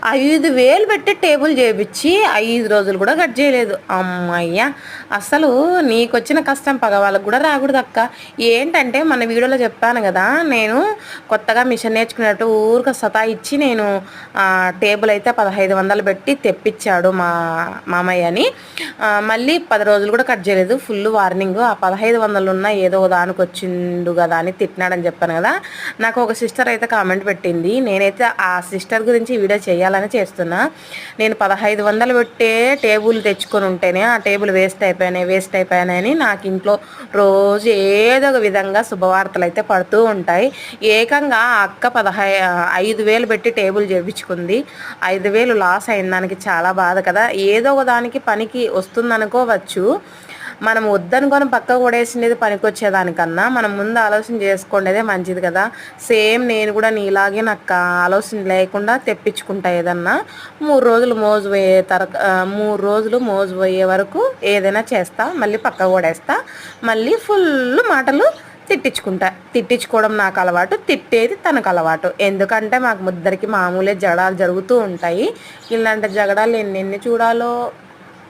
5,000 పెట్టి టేబుల్ చేపిచ్చి 5 రోజులు కూడా కట్ చేయలేదు. అమ్మయ్య! అసలు నీకొచ్చిన కష్టం పగ వాళ్ళకి కూడా రాకూడదక్క. ఏంటంటే మన వీడియోలో చెప్పాను కదా, నేను కొత్తగా మిషన్ నేర్చుకున్నట్టు ఊరికే సతాయిచ్చి నేను టేబుల్ అయితే 1500 పెట్టి తెప్పించాడు మా మామయ్య అని. మళ్ళీ 10 రోజులు కూడా కట్ చేయలేదు. Full warning. ఆ 1500 ఉన్న ఏదో దానికి వచ్చిండు కదా అని తిట్టినాడని చెప్పాను కదా. నాకు ఒక సిస్టర్ అయితే కామెంట్ పెట్టింది. నేనైతే ఆ సిస్టర్ గురించి వీడియో చేయాలని చేస్తున్నా. నేను 1500 పెట్టే టేబుల్ తెచ్చుకొని ఉంటేనే ఆ టేబుల్ వేస్ట్ అయిపోయాయని నాకు ఇంట్లో రోజు ఏదో ఒక విధంగా శుభవార్తలు అయితే పడుతూ ఉంటాయి. ఏకంగా ఆ అక్క 5,000 పెట్టి టేబుల్ చేయించుకుంది. 5,000 లాస్ అయిన దానికి చాలా బాధ కదా. ఏదో ఒక దానికి పనికి వస్తుందనుకోవచ్చు. మనం వద్దనుకొని పక్కకు పడేసినది పనికొచ్చేదానికన్నా మనం ముందు ఆలోచన చేసుకునేదే మంచిది కదా. సేమ్ నేను కూడా నీలాగే నాకు ఆలోచన లేకుండా తెప్పించుకుంటా ఏదన్నా. 3 రోజులు మోజు పోయే వరకు ఏదైనా చేస్తా, మళ్ళీ పక్కకు పడేస్తా, మళ్ళీ ఫుల్ మాటలు తిట్టించుకోవడం నాకు అలవాటు, తిట్టేది తనకు అలవాటు. ఎందుకంటే మాకు ముద్దరికి మామూలే జగడాలు జరుగుతూ ఉంటాయి. ఇలాంటి జగడాలు ఎన్నెన్ని చూడాలో.